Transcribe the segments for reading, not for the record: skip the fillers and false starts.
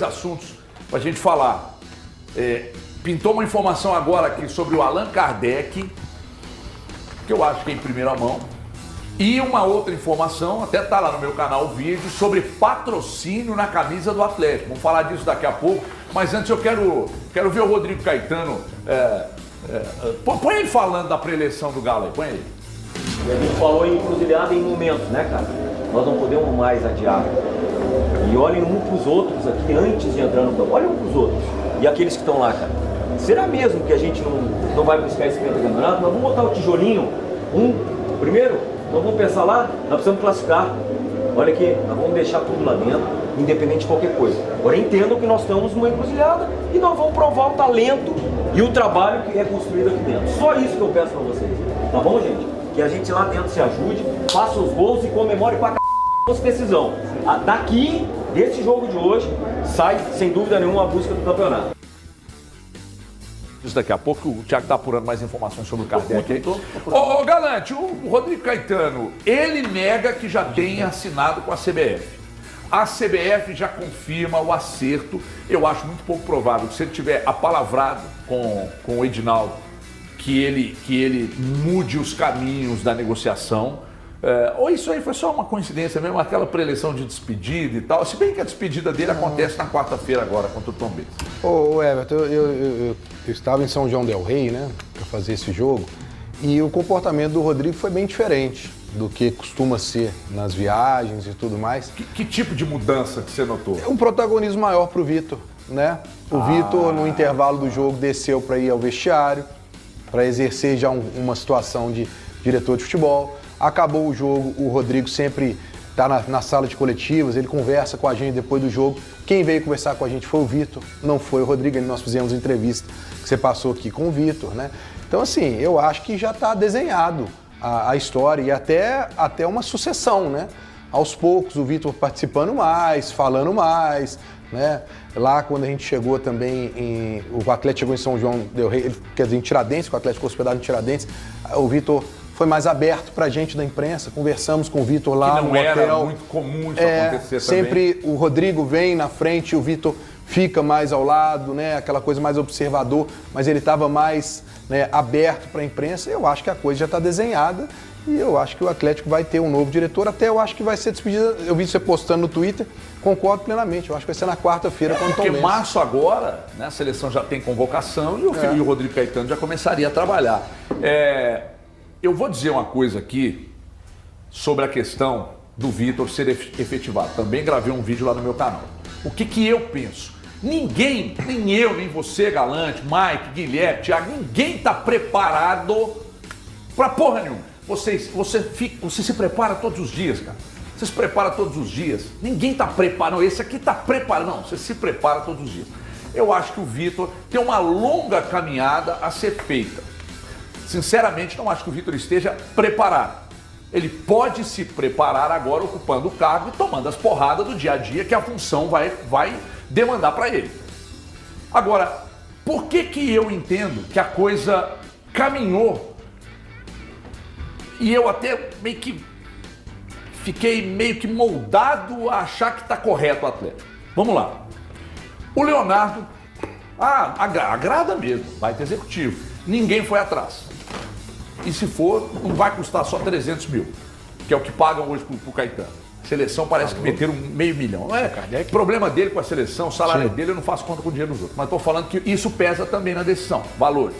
assuntos para a gente falar. Pintou uma informação agora aqui sobre o Allan Kardec, que eu acho que é em primeira mão. E uma outra informação, até tá lá no meu canal o vídeo, sobre patrocínio na camisa do Atlético. Vamos falar disso daqui a pouco, mas antes eu quero ver o Rodrigo Caetano. Põe ele falando da pré-eleição do Galo aí, põe ele. E a gente falou em encruzilhada em momentos, né, cara? Nós não podemos mais adiar. E olhem um pros outros aqui antes de entrar no campo. Olhem um pros outros. E aqueles que estão lá, cara. Será mesmo que a gente não vai buscar esse campeonato? Nós vamos botar o tijolinho, primeiro? Nós vamos pensar lá, nós precisamos classificar. Olha aqui, nós vamos deixar tudo lá dentro, independente de qualquer coisa. Agora entendam que nós estamos numa encruzilhada e nós vamos provar o talento e o trabalho que é construído aqui dentro. Só isso que eu peço pra vocês. Tá bom, gente? Que a gente lá dentro se ajude, faça os gols e comemore pra nossa decisão. Daqui, desse jogo de hoje, sai, sem dúvida nenhuma, a busca do campeonato. Isso daqui a pouco, o Thiago está apurando mais informações sobre o Kardec aí. Ô, Galante, o Rodrigo Caetano, ele nega que já tenha assinado com a CBF. A CBF já confirma o acerto. Eu acho muito pouco provável que se ele tiver apalavrado com o Edinaldo, que ele mude os caminhos da negociação. Ou isso aí foi só uma coincidência mesmo, aquela pré-eleição de despedida e tal. Se bem que a despedida dele acontece na quarta-feira agora contra o Tom Benz. Ô Everton, eu estava em São João del Rei, né, para fazer esse jogo, e o comportamento do Rodrigo foi bem diferente do que costuma ser nas viagens e tudo mais. Que tipo de mudança que você notou? Um protagonismo maior pro Vitor, né? O Vitor, no intervalo do jogo, desceu para ir ao vestiário, para exercer já uma situação de diretor de futebol. Acabou o jogo, o Rodrigo sempre está na sala de coletivas, ele conversa com a gente depois do jogo. Quem veio conversar com a gente foi o Vitor, não foi o Rodrigo. Nós fizemos entrevista que você passou aqui com o Vitor, né? Então, assim, eu acho que já está desenhado a história e até uma sucessão, né? Aos poucos, o Vitor participando mais, falando mais, né? Lá, quando a gente chegou também, o Atlético chegou em São João del Rei, quer dizer, em Tiradentes, o Atlético hospedado em Tiradentes, o Vitor foi mais aberto pra gente da imprensa, conversamos com o Vitor lá no hotel. Que não era muito comum isso acontecer sempre também. O Rodrigo vem na frente, o Vitor fica mais ao lado, né? Aquela coisa mais observador, mas ele estava mais, né, aberto para a imprensa. Eu acho que a coisa já está desenhada e eu acho que o Atlético vai ter um novo diretor, até eu acho que vai ser despedida. Eu vi você postando no Twitter, concordo plenamente, eu acho que vai ser na quarta-feira quando Porque março agora, né, a seleção já tem convocação e o Rodrigo Caetano já começaria a trabalhar. Eu vou dizer uma coisa aqui sobre a questão do Vitor ser efetivado. Também gravei um vídeo lá no meu canal. O que eu penso? Ninguém, nem eu, nem você, Galante, Mike, Guilherme, Thiago, ninguém está preparado para porra nenhuma. Você se prepara todos os dias, cara. Você se prepara todos os dias. Ninguém está preparado. Não, esse aqui está preparado. Não, você se prepara todos os dias. Eu acho que o Vitor tem uma longa caminhada a ser feita. Sinceramente, não acho que o Vitor esteja preparado. Ele pode se preparar agora ocupando o cargo e tomando as porradas do dia a dia que a função vai demandar para ele. Agora, por que eu entendo que a coisa caminhou e eu até fiquei meio que moldado a achar que está correto o Atlético? Vamos lá. O Leonardo, agrada mesmo, vai ter executivo. Ninguém foi atrás. E se for, não vai custar só 300 mil, que é o que pagam hoje pro Caetano. A seleção parece que meteram $500 mil. Não é problema dele com a seleção, o salário dele, eu não faço conta com o dinheiro dos outros. Mas estou falando que isso pesa também na decisão, valores.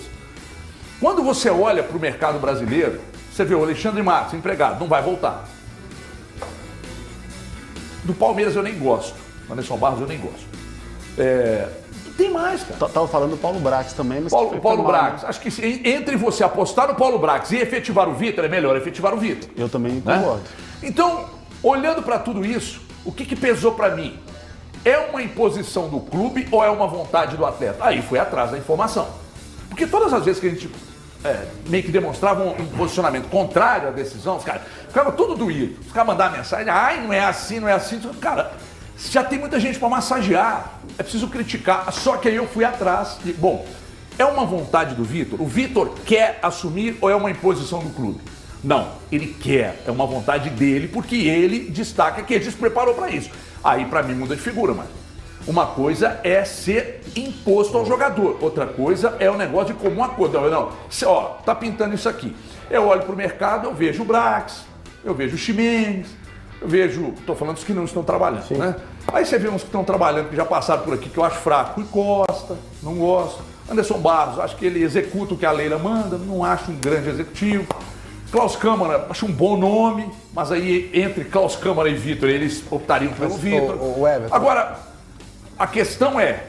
Quando você olha para o mercado brasileiro, você vê o Alexandre Matos, empregado, não vai voltar. Do Palmeiras eu nem gosto, o Anderson Barros eu nem gosto. Tem mais, cara. Tava falando do Paulo Brax também, mas... Paulo Brax. Acho que entre você apostar no Paulo Brax e efetivar o Vitor, é melhor efetivar o Vitor. Eu também concordo. Então, olhando para tudo isso, o que pesou para mim? É uma imposição do clube ou é uma vontade do atleta? Aí foi atrás da informação. Porque todas as vezes que a gente meio que demonstrava um posicionamento contrário à decisão, os caras ficavam tudo doído. Os caras mandavam mensagem, não é assim, não é assim. Cara, já tem muita gente para massagear, é preciso criticar. Só que aí eu fui atrás de, é uma vontade do Vitor? O Vitor quer assumir ou é uma imposição do clube? Não, ele quer, é uma vontade dele, porque ele destaca que ele se preparou para isso. Aí para mim muda de figura, mas Uma coisa é ser imposto ao jogador, outra coisa é o negócio de comum acordo. Não, tá pintando isso aqui. Eu olho para o mercado, eu vejo o Brax, eu vejo o Ximenes, eu vejo, estou falando dos que não estão trabalhando, né? Aí você vê uns que estão trabalhando, que já passaram por aqui, que eu acho fraco. Rui Costa, não gosto. Anderson Barros, acho que ele executa o que a Leila manda, não acho um grande executivo. Klaus Câmara, acho um bom nome, mas aí entre Klaus Câmara e Vitor, eles optariam pelo Vitor. Agora, a questão é,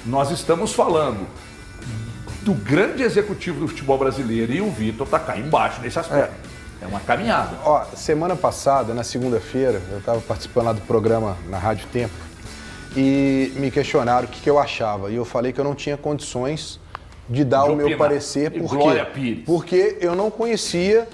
nós estamos falando do grande executivo do futebol brasileiro e o Vitor está cá embaixo nesse aspecto. É uma caminhada. Semana passada, na segunda-feira, eu estava participando lá do programa na Rádio Tempo e me questionaram o que eu achava. E eu falei que eu não tinha condições de dar o meu parecer. Por quê? Porque eu não conhecia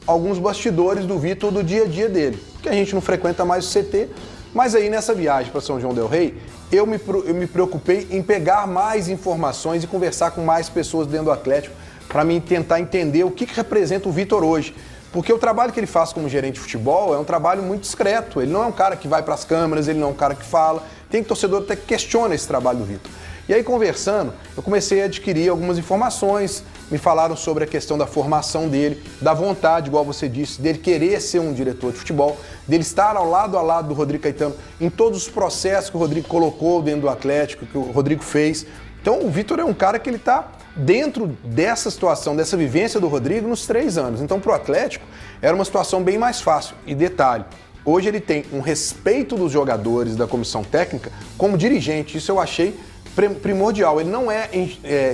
alguns bastidores do Vitor do dia a dia dele. Porque a gente não frequenta mais o CT. Mas aí nessa viagem para São João del Rei, eu me preocupei em pegar mais informações e conversar com mais pessoas dentro do Atlético para mim tentar entender o que representa o Vitor hoje. Porque o trabalho que ele faz como gerente de futebol é um trabalho muito discreto. Ele não é um cara que vai para as câmeras, ele não é um cara que fala. Tem torcedor até que questiona esse trabalho do Vitor. E aí, conversando, eu comecei a adquirir algumas informações, me falaram sobre a questão da formação dele, da vontade, igual você disse, dele querer ser um diretor de futebol, dele estar ao lado do Rodrigo Caetano em todos os processos que o Rodrigo colocou dentro do Atlético, que o Rodrigo fez. Então, o Vitor é um cara que ele está dentro dessa situação, dessa vivência do Rodrigo nos 3 anos. Então, para o Atlético, era uma situação bem mais fácil. E detalhe, hoje ele tem um respeito dos jogadores, da comissão técnica, como dirigente. Isso eu achei primordial. Ele não é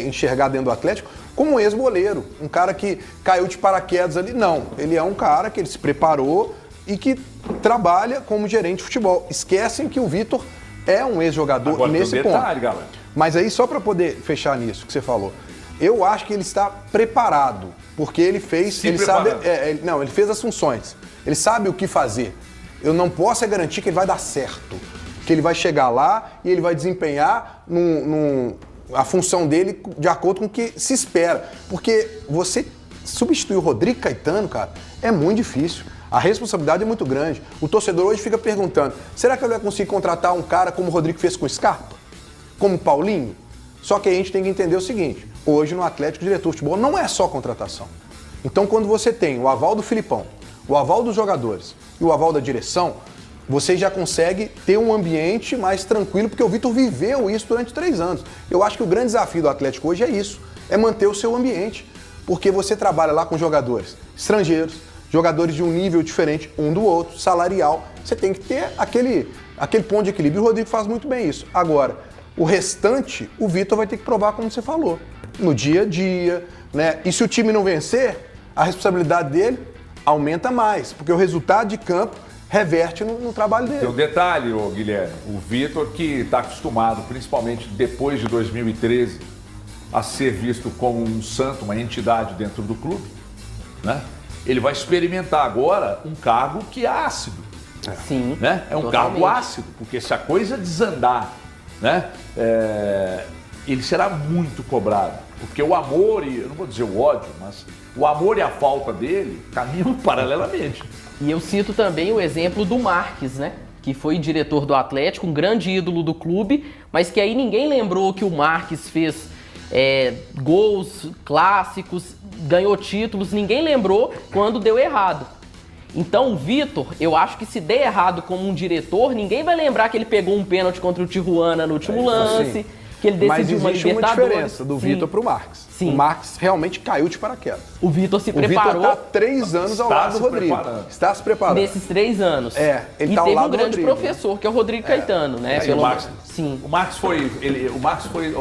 enxergado dentro do Atlético como um ex-goleiro, um cara que caiu de paraquedas ali. Não, ele é um cara que ele se preparou e que trabalha como gerente de futebol. Esquecem que o Vitor é um ex-jogador nesse ponto. Galera. Mas aí, só para poder fechar nisso que você falou, eu acho que ele está preparado, porque ele fez, ele fez as funções, ele sabe o que fazer. Eu não posso garantir que ele vai dar certo, que ele vai chegar lá e ele vai desempenhar a função dele de acordo com o que se espera. Porque você substituir o Rodrigo Caetano, cara, é muito difícil. A responsabilidade é muito grande. O torcedor hoje fica perguntando, será que ele vai conseguir contratar um cara como o Rodrigo fez com o Scarpa? Como o Paulinho? Só que a gente tem que entender o seguinte, hoje no Atlético, o diretor de futebol não é só contratação. Então, quando você tem o aval do Filipão, o aval dos jogadores e o aval da direção, você já consegue ter um ambiente mais tranquilo, porque o Vitor viveu isso durante 3 anos. Eu acho que o grande desafio do Atlético hoje é isso, é manter o seu ambiente, porque você trabalha lá com jogadores estrangeiros, jogadores de um nível diferente um do outro, salarial, você tem que ter aquele ponto de equilíbrio, e o Rodrigo faz muito bem isso. Agora, o restante, o Vitor vai ter que provar, como você falou, no dia a dia, né? E se o time não vencer, a responsabilidade dele aumenta mais, porque o resultado de campo reverte no trabalho dele. Tem um detalhe, Guilherme, o Vitor, que está acostumado, principalmente depois de 2013, a ser visto como um santo, uma entidade dentro do clube, né? Ele vai experimentar agora um cargo que é ácido. Sim. Né? É um totalmente. cargo ácido, porque se a coisa desandar, né, ele será muito cobrado. Porque o amor, e eu não vou dizer o ódio, mas o amor e a falta dele caminham paralelamente. E eu cito também o exemplo do Marques, né? Que foi diretor do Atlético, um grande ídolo do clube, mas que aí ninguém lembrou que o Marques fez gols clássicos, ganhou títulos, ninguém lembrou quando deu errado. Então o Vitor, eu acho que se der errado como um diretor, ninguém vai lembrar que ele pegou um pênalti contra o Tijuana no último lance, que ele decidiu uma Libertadores. Mas existe uma diferença do Vitor pro Marques. Sim. O Marques realmente caiu de paraquedas. O Vitor se preparou. O Vitor está 3 anos ao lado do Rodrigo. Está se preparando. Nesses 3 anos. Ele e tá ao teve lado um do grande Rodrigo, professor, que é o Rodrigo Caetano, né? O Marques, Sim. O Marques foi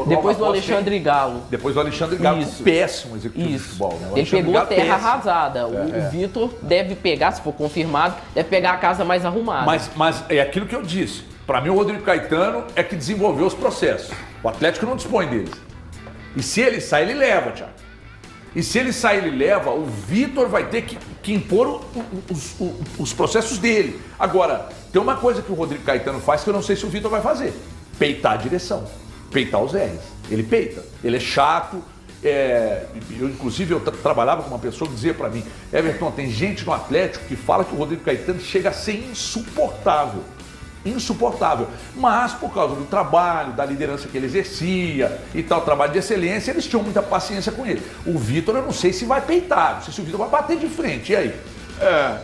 depois do Alexandre Galo. Depois do Alexandre Galo, Isso. Um péssimo executivo de futebol. Né? Ele pegou a terra arrasada. O Vitor deve pegar, se for confirmado, deve pegar a casa mais arrumada. Mas é aquilo que eu disse. Para mim, o Rodrigo Caetano é que desenvolveu os processos. O Atlético não dispõe deles. E se ele sai, ele leva, Thiago. E se ele sai, ele leva, o Vitor vai ter que impor os processos dele. Agora, tem uma coisa que o Rodrigo Caetano faz que eu não sei se o Vitor vai fazer. Peitar a direção. Peitar os R's. Ele peita. Ele é chato. Inclusive, eu trabalhava com uma pessoa que dizia para mim, Everton, tem gente no Atlético que fala que o Rodrigo Caetano chega a ser insuportável. insuportável. Mas por causa do trabalho, da liderança que ele exercia e tal, trabalho de excelência, eles tinham muita paciência com ele. O Vitor, eu não sei se vai peitar, não sei se o Vitor vai bater de frente, e aí?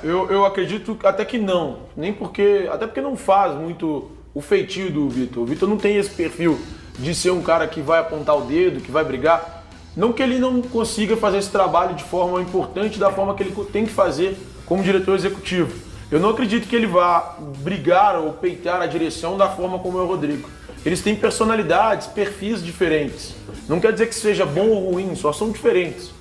Eu acredito até que não. Até porque não faz muito o feitio do Vitor. O Vitor não tem esse perfil de ser um cara que vai apontar o dedo, que vai brigar. Não que ele não consiga fazer esse trabalho de forma importante, da forma que ele tem que fazer como diretor executivo. Eu não acredito que ele vá brigar ou peitar a direção da forma como é o Rodrigo. Eles têm personalidades, perfis diferentes. Não quer dizer que seja bom ou ruim, só são diferentes.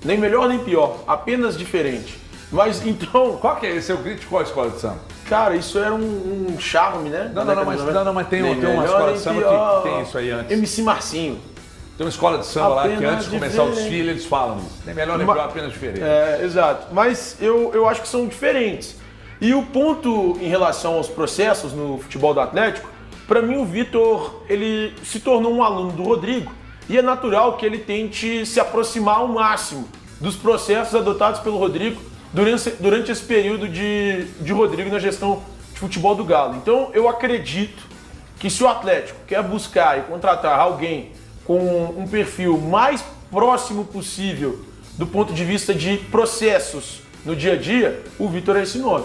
Nem melhor nem pior, apenas diferente. Mas então... Qual que é esse? Eu critico qual a escola de samba? Cara, isso era um charme, né? Mas tem uma escola de samba que tem isso aí antes. MC Marcinho. Tem uma escola de samba lá que Apenas antes de começar o diferente. desfile eles falam isso. Nem melhor nem pior, apenas diferente. Exato. Mas eu acho que são diferentes. E o ponto em relação aos processos no futebol do Atlético, para mim o Vitor, ele se tornou um aluno do Rodrigo e é natural que ele tente se aproximar ao máximo dos processos adotados pelo Rodrigo durante esse período de Rodrigo na gestão de futebol do Galo. Então eu acredito que se o Atlético quer buscar e contratar alguém com um perfil mais próximo possível do ponto de vista de processos no dia a dia, o Vitor é esse nome.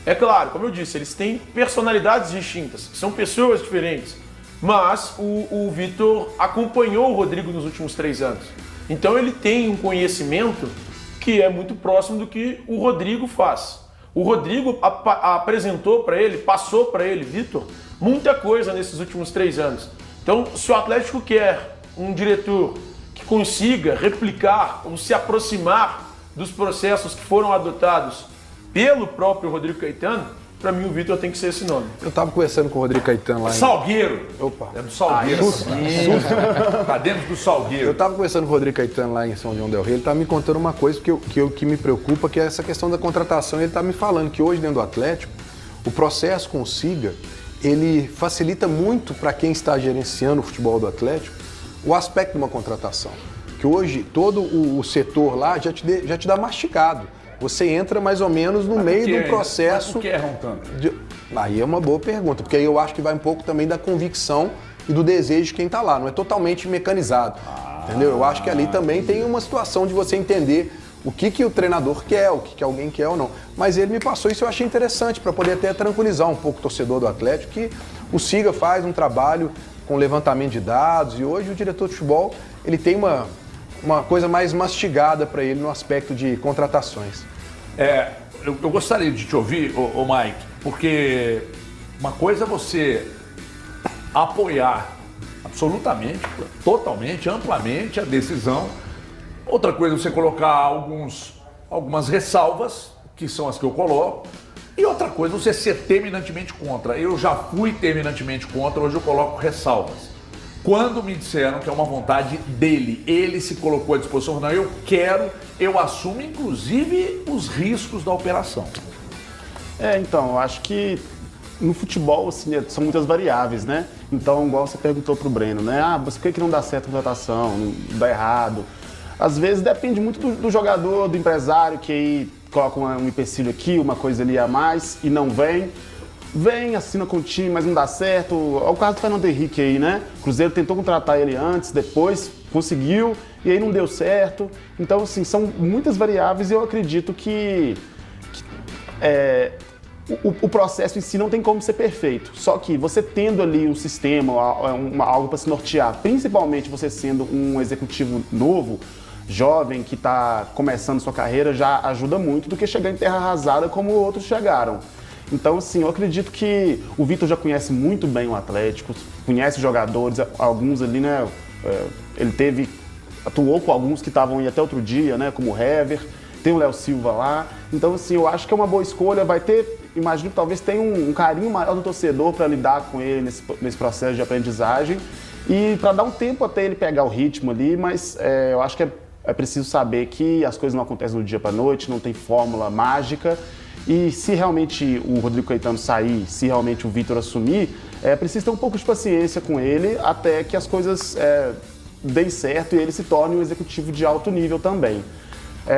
É claro, como eu disse, eles têm personalidades distintas, são pessoas diferentes, mas o Vitor acompanhou o Rodrigo nos últimos 3 anos. Então ele tem um conhecimento que é muito próximo do que o Rodrigo faz. O Rodrigo apresentou para ele, passou para ele, Vitor, muita coisa nesses últimos 3 anos. Então, se o Atlético quer um diretor que consiga replicar ou se aproximar dos processos que foram adotados pelo próprio Rodrigo Caetano, para mim o Vitor tem que ser esse nome. Eu tava conversando com o Rodrigo Caetano lá Salgueiro! Opa. É do Salgueiro. Tá dentro do Salgueiro. Eu tava conversando com o Rodrigo Caetano lá em São João del Rei, ele tava me contando uma coisa que me preocupa, que é essa questão da contratação. Ele tá me falando que hoje dentro do Atlético, o processo com o Siga, ele facilita muito para quem está gerenciando o futebol do Atlético o aspecto de uma contratação. Que hoje todo o setor lá já te dá mastigado. Você entra mais ou menos no meio do processo. Mas por que erram tanto? Aí é uma boa pergunta, porque aí eu acho que vai um pouco também da convicção e do desejo de quem está lá. Não é totalmente mecanizado, entendeu? Eu acho que ali também tem uma situação de você entender o que o treinador quer, o que alguém quer ou não. Mas ele me passou isso, eu achei interessante, para poder até tranquilizar um pouco o torcedor do Atlético, que o Siga faz um trabalho com levantamento de dados e hoje o diretor de futebol ele tem uma coisa mais mastigada para ele no aspecto de contratações. Eu gostaria de te ouvir, ô Mike, porque uma coisa é você apoiar absolutamente, totalmente, amplamente a decisão. Outra coisa é você colocar algumas ressalvas, que são as que eu coloco. E outra coisa é você ser terminantemente contra. Eu já fui terminantemente contra, hoje eu coloco ressalvas. Quando me disseram que é uma vontade dele, ele se colocou à disposição, não, eu assumo inclusive os riscos da operação. Então, eu acho que no futebol assim, são muitas variáveis, né? Então, igual você perguntou pro Breno, né? Mas por que não dá certo a contratação, não dá errado? Às vezes depende muito do jogador, do empresário, que aí coloca um empecilho aqui, uma coisa ali a mais e não vem. Vem, assina com o time, mas não dá certo. É o caso do Fernando Henrique aí, né? O Cruzeiro tentou contratar ele antes, depois conseguiu e aí não deu certo. Então, assim, são muitas variáveis e eu acredito que o processo em si não tem como ser perfeito. Só que você tendo ali um sistema, algo para se nortear, principalmente você sendo um executivo novo, jovem, que está começando sua carreira, já ajuda muito do que chegar em terra arrasada como outros chegaram. Então, assim, eu acredito que o Vitor já conhece muito bem o Atlético, conhece os jogadores, alguns ali, né? Ele atuou com alguns que estavam aí até outro dia, né? Como o Hever, tem o Léo Silva lá. Então, assim, eu acho que é uma boa escolha. Vai ter, imagino que talvez tenha um carinho maior do torcedor para lidar com ele nesse processo de aprendizagem e para dar um tempo até ele pegar o ritmo ali, mas eu acho que é preciso saber que as coisas não acontecem do dia para a noite, não tem fórmula mágica. E se realmente o Rodrigo Caetano sair, se realmente o Vitor assumir, é preciso ter um pouco de paciência com ele até que as coisas deem certo e ele se torne um executivo de alto nível também.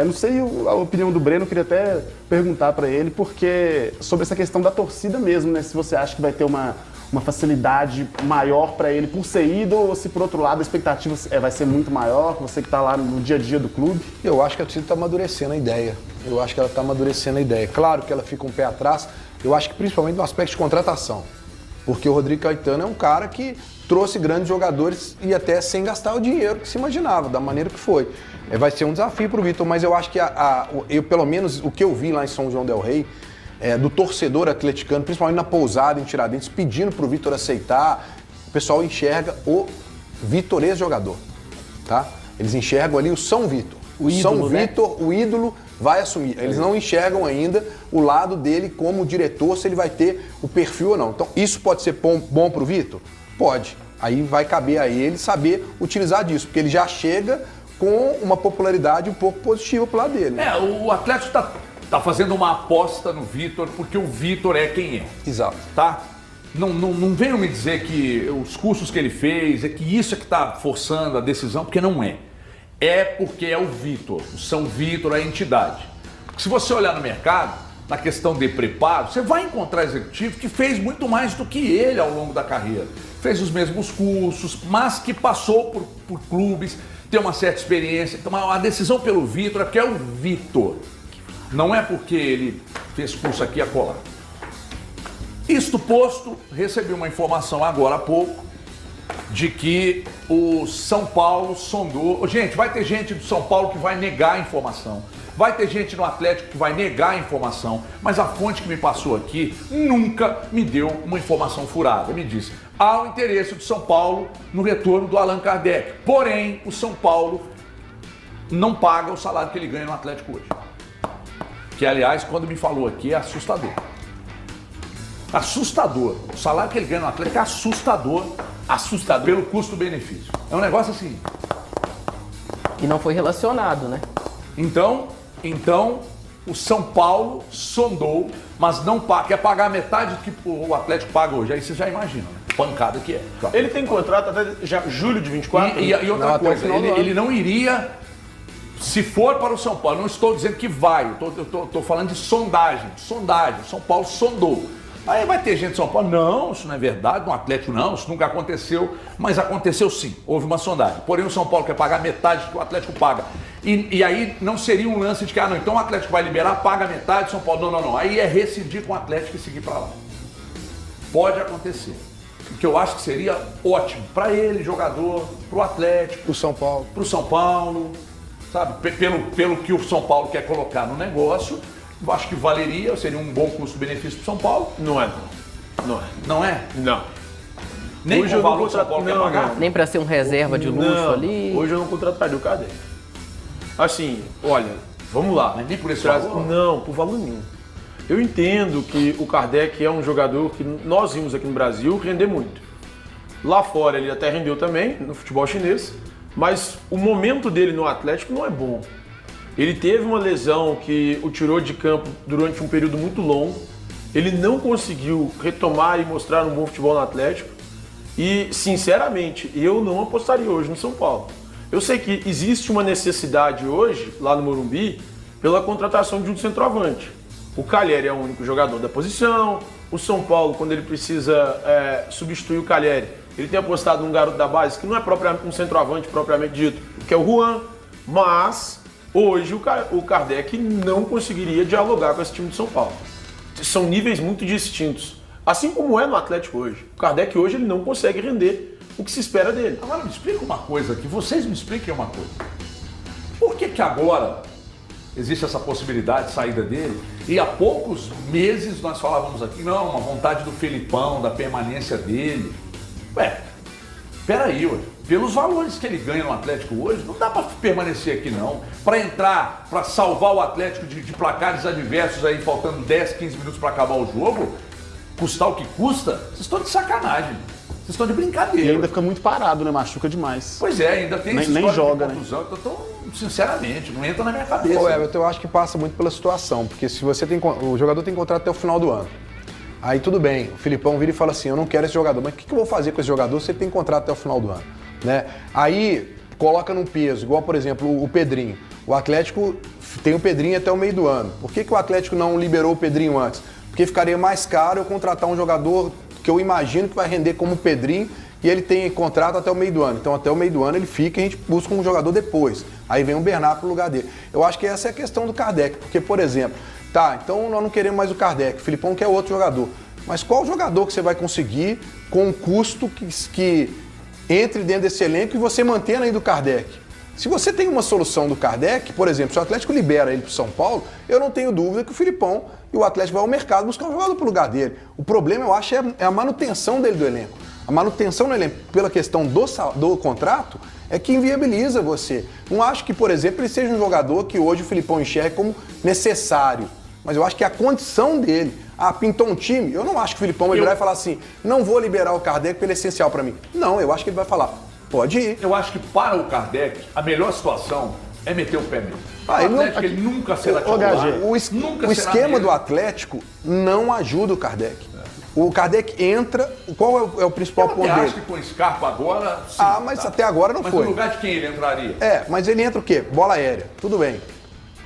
Não sei a opinião do Breno, eu queria até perguntar para ele, porque sobre essa questão da torcida mesmo, né? Se você acha que vai ter uma facilidade maior para ele por ser ídolo, ou se por outro lado a expectativa vai ser muito maior, você que está lá no dia a dia do clube. Eu acho que a torcida está amadurecendo a ideia. Eu acho que ela está amadurecendo a ideia. Claro que ela fica um pé atrás, eu acho que principalmente no aspecto de contratação. Porque o Rodrigo Caetano é um cara que trouxe grandes jogadores e até sem gastar o dinheiro que se imaginava, da maneira que foi. Vai ser um desafio para o Vitor, mas eu acho que eu, pelo menos o que eu vi lá em São João del Rei, do torcedor atleticano, principalmente na Pousada, em Tiradentes, pedindo para o Vitor aceitar, o pessoal enxerga o Vitor ex-jogador, tá? Eles enxergam ali o São Vitor. O ídolo, São Vitor, o ídolo, vai assumir. Eles não enxergam ainda o lado dele como diretor, se ele vai ter o perfil ou não. Então, isso pode ser bom para o Vitor? Pode. Aí vai caber a ele saber utilizar disso, porque ele já chega com uma popularidade um pouco positiva pro lado dele. Né? O Atlético tá fazendo uma aposta no Vitor, porque o Vitor é quem é. Exato. Tá? Não venham me dizer que os cursos que ele fez, que isso é que tá forçando a decisão, porque não é. É porque é o Vitor, o São Vitor, a entidade. Porque se você olhar no mercado, na questão de preparo, você vai encontrar executivo que fez muito mais do que ele ao longo da carreira. Fez os mesmos cursos, mas que passou por clubes, tem uma certa experiência. Então a decisão pelo Vitor é porque é o Vitor. Não é porque ele fez curso aqui e acolá. Isto posto, recebi uma informação agora há pouco de que o São Paulo sondou... Gente, vai ter gente do São Paulo que vai negar a informação. Vai ter gente no Atlético que vai negar a informação, mas a fonte que me passou aqui nunca me deu uma informação furada. Me disse, há o interesse do São Paulo no retorno do Allan Kardec. Porém, o São Paulo não paga o salário que ele ganha no Atlético hoje. Que, aliás, quando me falou aqui, é assustador. Assustador. O salário que ele ganha no Atlético é assustador. Assustador. Pelo custo-benefício. É um negócio assim. E não foi relacionado, né? Então, o São Paulo sondou, mas não paga, quer pagar metade do que o Atlético paga hoje. Aí você já imagina, né? Pancada que é. Ele tem contrato até já julho de 24? E outra coisa, ele não iria, se for para o São Paulo, não estou dizendo que vai, eu estou falando de sondagem. O São Paulo sondou. Aí vai ter gente de São Paulo, não, isso não é verdade, no Atlético não, isso nunca aconteceu, mas aconteceu sim, houve uma sondagem. Porém o São Paulo quer pagar metade do que o Atlético paga. E aí não seria um lance de que, não, então o Atlético vai liberar, paga metade, São Paulo, não. Aí é rescindir com o Atlético e seguir para lá. Pode acontecer. O que eu acho que seria ótimo para ele, jogador, para o Atlético. Pro São Paulo. Para o São Paulo, sabe, pelo que o São Paulo quer colocar no negócio. Eu acho que valeria, seria um bom custo-benefício para São Paulo. Não é. Não é? Não. Nem hoje o valor que o São Paulo quer pagar? Nem para ser um reserva de luxo ali? Hoje eu não contrataria o Kardec. Assim, olha, vamos lá. Mas nem por esse valor? Não, por valor nenhum. Eu entendo que o Kardec é um jogador que nós vimos aqui no Brasil render muito. Lá fora ele até rendeu também, no futebol chinês, mas o momento dele no Atlético não é bom. Ele teve uma lesão que o tirou de campo durante um período muito longo. Ele não conseguiu retomar e mostrar um bom futebol no Atlético. E, sinceramente, eu não apostaria hoje no São Paulo. Eu sei que existe uma necessidade hoje, lá no Morumbi, pela contratação de um centroavante. O Calheri é o único jogador da posição. O São Paulo, quando ele precisa substituir o Calheri, ele tem apostado num garoto da base que não é propriamente um centroavante propriamente dito, que é o Juan, mas... Hoje o Kardec não conseguiria dialogar com esse time de São Paulo. São níveis muito distintos. Assim como é no Atlético hoje. O Kardec hoje ele não consegue render o que se espera dele. Agora me explica uma coisa aqui, vocês me expliquem uma coisa. Por que agora existe essa possibilidade de saída dele? E há poucos meses nós falávamos aqui, não, uma vontade do Felipão, da permanência dele. Peraí, pelos valores que ele ganha no Atlético hoje, não dá para permanecer aqui não. Para entrar, para salvar o Atlético de placares adversos aí, faltando 10, 15 minutos para acabar o jogo, custar o que custa, vocês estão de sacanagem. Vocês estão de brincadeira. E ainda fica muito parado, né? Machuca demais. Pois é, ainda tem essa nem joga, de contusão, né? Então, sinceramente, não entra na minha cabeça. Ô, Everton, eu acho que passa muito pela situação, porque se você tem, o jogador tem contrato até o final do ano. Aí tudo bem, o Filipão vira e fala assim, eu não quero esse jogador, mas o que eu vou fazer com esse jogador se ele tem contrato até o final do ano? Né? Aí coloca num peso, igual por exemplo o Pedrinho. O Atlético tem o Pedrinho até o meio do ano. Por que o Atlético não liberou o Pedrinho antes? Porque ficaria mais caro eu contratar um jogador que eu imagino que vai render como o Pedrinho e ele tem contrato até o meio do ano. Então até o meio do ano ele fica e a gente busca um jogador depois. Aí vem o Bernardo pro lugar dele. Eu acho que essa é a questão do Kardec, porque, por exemplo, tá, então nós não queremos mais o Kardec, o Filipão quer outro jogador. Mas qual jogador que você vai conseguir com um custo que entre dentro desse elenco e você mantenha ainda o Kardec? Se você tem uma solução do Kardec, por exemplo, se o Atlético libera ele para o São Paulo, eu não tenho dúvida que o Filipão e o Atlético vai ao mercado buscar um jogador para o lugar dele. O problema, eu acho, é a manutenção dele do elenco. A manutenção do elenco, pela questão do contrato, é que inviabiliza você. Não acho que, por exemplo, ele seja um jogador que hoje o Filipão enxerga como necessário. Mas eu acho que a condição dele, pintou um time, eu não acho que o Filipão vai virar e falar assim, não vou liberar o Kardec porque ele é essencial para mim. Não, eu acho que ele vai falar, pode ir. Eu acho que para o Kardec, a melhor situação é meter o pé nele. O ele Atlético ele nunca será titular. O esquema do Atlético não ajuda o Kardec. O Kardec entra, qual é o principal ponto dele? Eu acho que com o Scarpa agora, sim. Mas até agora não foi. Mas no lugar de quem ele entraria? Mas ele entra o quê? Bola aérea, tudo bem.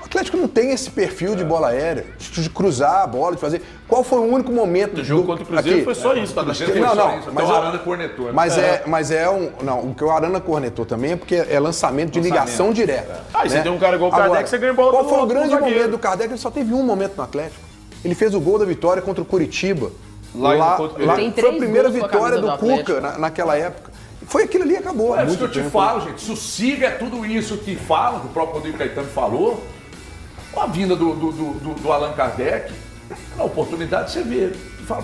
O Atlético não tem esse perfil de bola aérea, de cruzar a bola, de fazer... Qual foi o único momento... No jogo contra o Cruzeiro foi só isso, tá? Mas o Arana cornetou. O que o Arana cornetou também é porque é lançamento de ligação direta. Você tem um cara igual o Kardec, você ganha bola. Qual foi o grande momento do Kardec? Ele só teve um momento no Atlético. Ele fez o gol da vitória contra o Curitiba. Lá foi a primeira vitória do Cuca naquela época. Foi aquilo ali e acabou. É isso que eu te falo, gente. Se o Siga é tudo isso que falam, que o próprio Rodrigo Caetano falou, com a vinda do Allan Kardec, na oportunidade você vê. Você fala,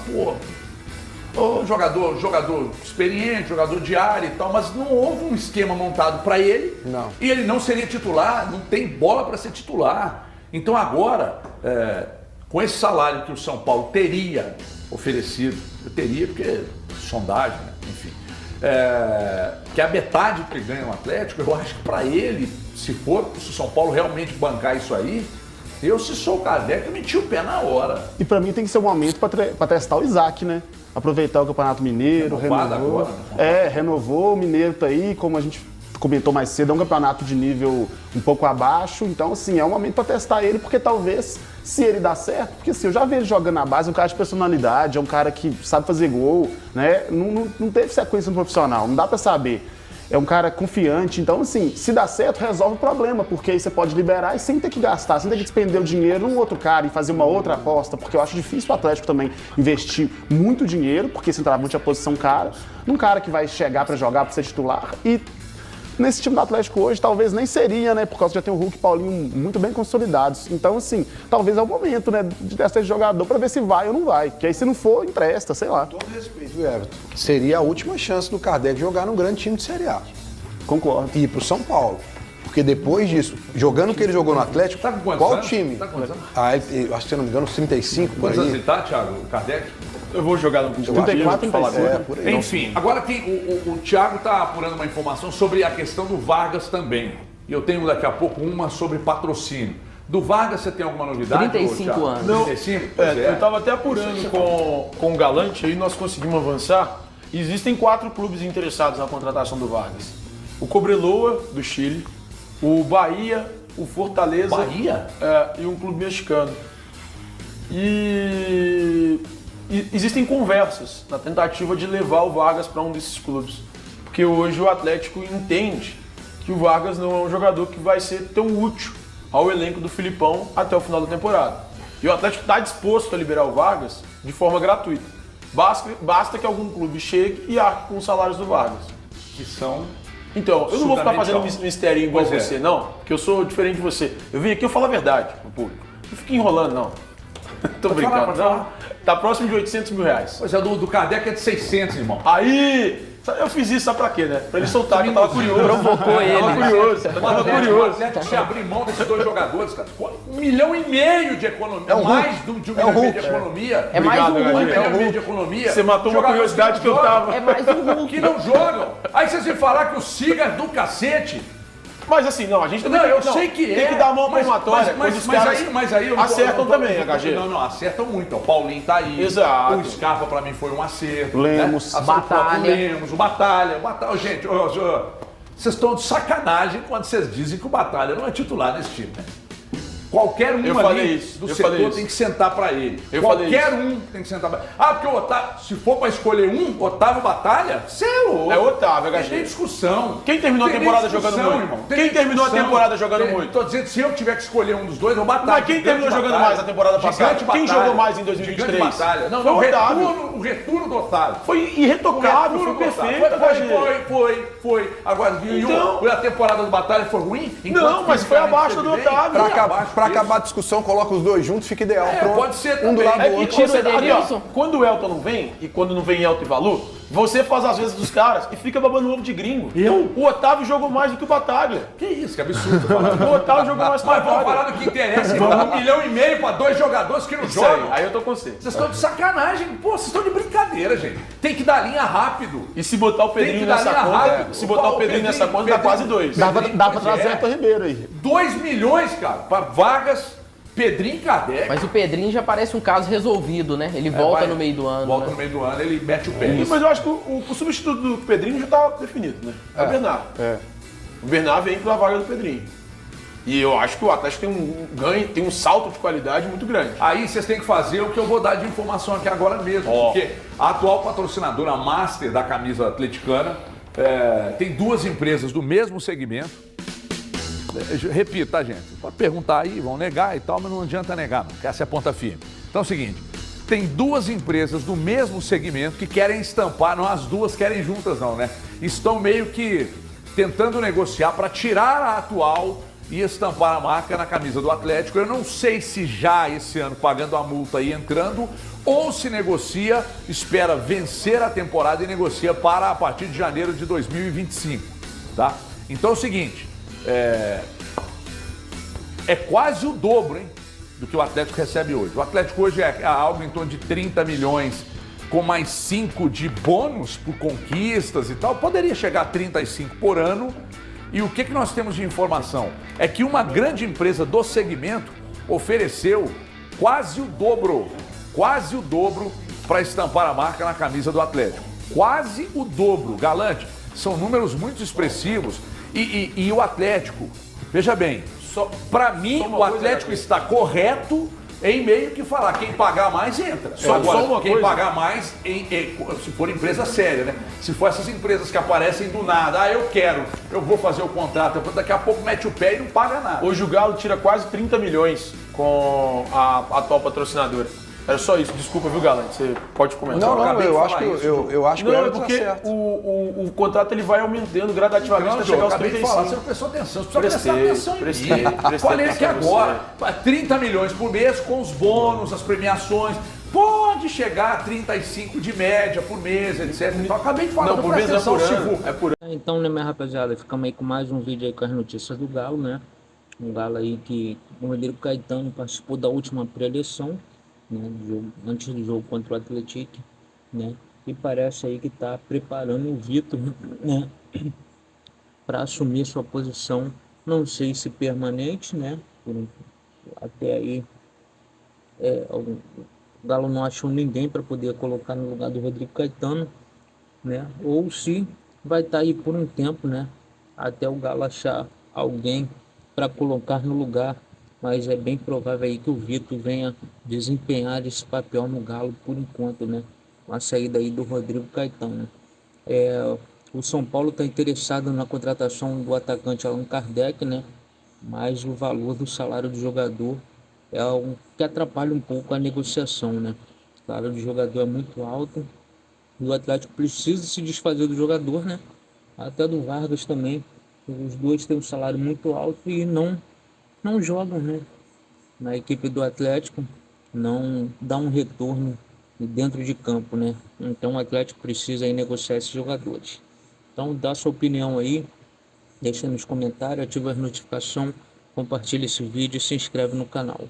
jogador experiente, jogador de área e tal, mas não houve um esquema montado para ele. Não. E ele não seria titular, não tem bola para ser titular. Então agora, com esse salário que o São Paulo teria oferecido, eu teria porque sondagem, né? Enfim, que é a metade que ganha o Atlético, eu acho que para ele, se o São Paulo realmente bancar isso aí, se sou o Kardec, eu meti o pé na hora. E para mim tem que ser um momento para testar o Isaac, né? Aproveitar o Campeonato Mineiro, renovou. Agora, né? Renovou, o Mineiro tá aí, como a gente comentou mais cedo, é um campeonato de nível um pouco abaixo, então assim, é um momento para testar ele, porque talvez, se ele dá certo, porque assim, eu já vi ele jogando na base, é um cara de personalidade, é um cara que sabe fazer gol, né? Não teve sequência no profissional, não dá para saber. É um cara confiante, então assim, se dá certo, resolve o problema, porque aí você pode liberar e sem ter que gastar, sem ter que despender o dinheiro num outro cara e fazer uma outra aposta, porque eu acho difícil o Atlético também investir muito dinheiro, porque esse centroavante é a posição cara, num cara que vai chegar para jogar, para ser titular, e nesse time do Atlético hoje talvez nem seria, né, por causa que já tem o Hulk e o Paulinho muito bem consolidados, então assim, talvez é o momento, né, de testar esse jogador para ver se vai ou não vai, que aí se não for, empresta, sei lá. Com todo respeito, Everton, seria a última chance do Kardec jogar num grande time de Série A. Concordo. E ir pro São Paulo. Porque depois disso, jogando o que ele jogou no Atlético, tá com quantos qual anos? time? Tá com quantos anos? Eu acho que, se eu não me engano, 35 por Quantos anos aí. ele tá, Thiago? O Kardec? Eu vou jogar no 34, falar agora. Por aí. Enfim, agora o Thiago está apurando uma informação sobre a questão do Vargas também. E eu tenho daqui a pouco uma sobre patrocínio. Do Vargas você tem alguma novidade? 35 Thiago? anos. Não, 35? Pois eu estava até apurando com o Galante, aí nós conseguimos avançar. Existem 4 clubes interessados na contratação do Vargas. O Cobreloa, do Chile, o Bahia, o Fortaleza Bahia? E um clube mexicano. E existem conversas na tentativa de levar o Vargas para um desses clubes. Porque hoje o Atlético entende que o Vargas não é um jogador que vai ser tão útil ao elenco do Filipão até o final da temporada. E o Atlético está disposto a liberar o Vargas de forma gratuita. Basta que algum clube chegue e arque com os salários do Vargas. Que são... Então, eu não vou ficar fazendo Absurdamente mistério igual Pois é. você, não. Porque eu sou diferente de você. Eu vim aqui, eu falo a verdade pro público. Não fico enrolando, não. Tô brincando. pode falar. Não. Tá próximo de 800 mil reais. Pois é, do Kardec é de 600, irmão. Aí, eu fiz isso sabe pra quê, né? Pra ele soltar, que eu tava curioso. Provocou ele. Eu tava curioso. O Atlético se abrir mão desses 2 jogadores, cara. 1,5 milhão de economia. Mais de 1 milhão de economia. É mais um Obrigado, Hulk. galera. 1,5 milhão de economia. Você matou uma Jogadores curiosidade que eu jogam, tava. É mais um Hulk. Que não jogam. Aí vocês vêm falar que o Siga é do cacete. Mas assim, não, a gente também Não, eu sei que tem que dar a mão palmatória quando os caras mas aí eu não tô- acertam eu não tô- também, eu tô- HG. Não, acertam muito. O Paulinho tá aí. Exato. O Scarpa pra mim foi um acerto. Lemos, né? Batalha. O Lemos, o Batalha. Gente, vocês estão de sacanagem quando vocês dizem que o Batalha não é titular nesse time, né? Qualquer um Eu falei ali isso, do eu falei setor isso. tem que sentar para ele. Eu falei Qualquer um tem que sentar para ele. Ah, porque o Otávio, se for para escolher um, Otávio Batalha, você é louco. É Otávio, Não HG. tem discussão. Quem terminou a Tem temporada discussão, jogando muito? irmão. Quem terminou a temporada jogando muito? Tô dizendo, se eu tiver que escolher um dos dois, eu Batalha. Mas quem terminou jogando mais a temporada passada? Quem jogou mais em 2023? Gigante Batalha. Não, Foi não, o Otávio. o retorno do Otávio. Foi irretocável, foi perfeito, HG. Foi. Agora, viu? Então- A temporada do Batalha foi ruim? Não, mas foi abaixo do Otávio. Pra acabar a discussão, coloca os dois juntos, fica ideal. Pronto. Pode ser um do também. lado É do que outro. tira o você, ali, ó, Edenilson. quando o Elton não vem, e quando não vem Elton e Valu, você faz as vezes dos caras e fica babando ovo de gringo. O Otávio jogou mais do que o Batalha. Que isso, que absurdo. Falar. O Otávio jogou mais que o Mas vamos Batalha. falar do que interessa, irmão. 1,5 milhão para 2 jogadores que não Isso aí, jogam. aí eu tô com você. Vocês estão de sacanagem. Pô, vocês estão de brincadeira, gente. Tem que dar linha rápido. E se botar o Tem que Pedrinho dar nessa linha conta, rápido. se botar o Pedrinho nessa conta, dá quase 2. Dá Pedrinho, pra pois trazer é. Everton Ribeiro aí. 2 milhões, cara, para vagas, Pedrinho e Kardec. Mas o Pedrinho já parece um caso resolvido, né? Ele volta vai- no meio do ano. Volta né? no meio do ano, ele mete o pé. Mas eu acho que o substituto do Pedrinho já tá definido, né? É o Bernard. O Bernard vem pra vaga do Pedrinho. E eu acho que o Atlético tem um ganho, tem um salto de qualidade muito grande. Aí vocês têm que fazer o que eu vou dar de informação aqui agora mesmo. Ó. Porque a atual patrocinadora master da camisa atleticana tem 2 empresas do mesmo segmento. Repito, tá, gente? Pode perguntar aí, vão negar e tal, mas não adianta negar, não, porque essa é a ponta firme. Então é o seguinte, tem 2 empresas do mesmo segmento que querem estampar, não as duas querem juntas não, né? Estão meio que tentando negociar para tirar a atual e estampar a marca na camisa do Atlético. Eu não sei se já esse ano pagando a multa e entrando, ou se negocia, espera vencer a temporada e negocia para a partir de janeiro de 2025, tá? Então é o seguinte, é quase o dobro, hein, do que o Atlético recebe hoje. O Atlético hoje é algo em torno de 30 milhões, com mais 5 de bônus por conquistas e tal. Poderia chegar a 35 por ano. E o que nós temos de informação? É que uma grande empresa do segmento ofereceu quase o dobro para estampar a marca na camisa do Atlético. Quase o dobro, Galante. São números muito expressivos. E o Atlético, veja bem, para mim o Atlético está correto em meio que falar, quem pagar mais entra. Só uma quem coisa. pagar mais, se for empresa séria, né? Se for essas empresas que aparecem do nada, eu vou fazer o contrato, daqui a pouco mete o pé e não paga nada. Hoje o Galo tira quase 30 milhões com a atual patrocinadora. Era só isso, desculpa, viu, Galante? Você pode comentar. Não, acabei de eu acho falar que isso, eu acho que o Não, é Everton porque acerta. o contrato ele vai aumentando gradativamente até chegar aos acabei de falar, você 35. não prestou atenção, você precisa prestar atenção em Prestei mim. Falei aqui atenção em agora, 30 milhões por mês com os bônus, as premiações, pode chegar a 35 de média por mês, etc. Então acabei de falar, Não, por mês não é por Chivu. ano. É por ano. Então, né, minha rapaziada, ficamos aí com mais um vídeo aí com as notícias do Galo, né? Um Galo aí que o Rodrigo Caetano participou da última pré-eleição, né, antes do jogo contra o Atlético, né? E parece aí que está preparando o Vitor, né, para assumir sua posição, não sei se permanente, né? Até aí o Galo não achou ninguém para poder colocar no lugar do Rodrigo Caetano, né? Ou se vai estar aí por um tempo, né? Até o Galo achar alguém para colocar no lugar, mas é bem provável aí que o Vitor venha desempenhar esse papel no Galo por enquanto, né? Com a saída aí do Rodrigo Caetano. O São Paulo está interessado na contratação do atacante Allan Kardec, né? Mas o valor do salário do jogador é algo que atrapalha um pouco a negociação, né? O salário do jogador é muito alto e o Atlético precisa se desfazer do jogador, né? Até do Vargas também. Os dois têm um salário muito alto e não jogam, né? Na equipe do Atlético, não dá um retorno dentro de campo, né? Então o Atlético precisa aí negociar esses jogadores. Então dá sua opinião aí, deixa nos comentários, ativa as notificações, compartilha esse vídeo e se inscreve no canal.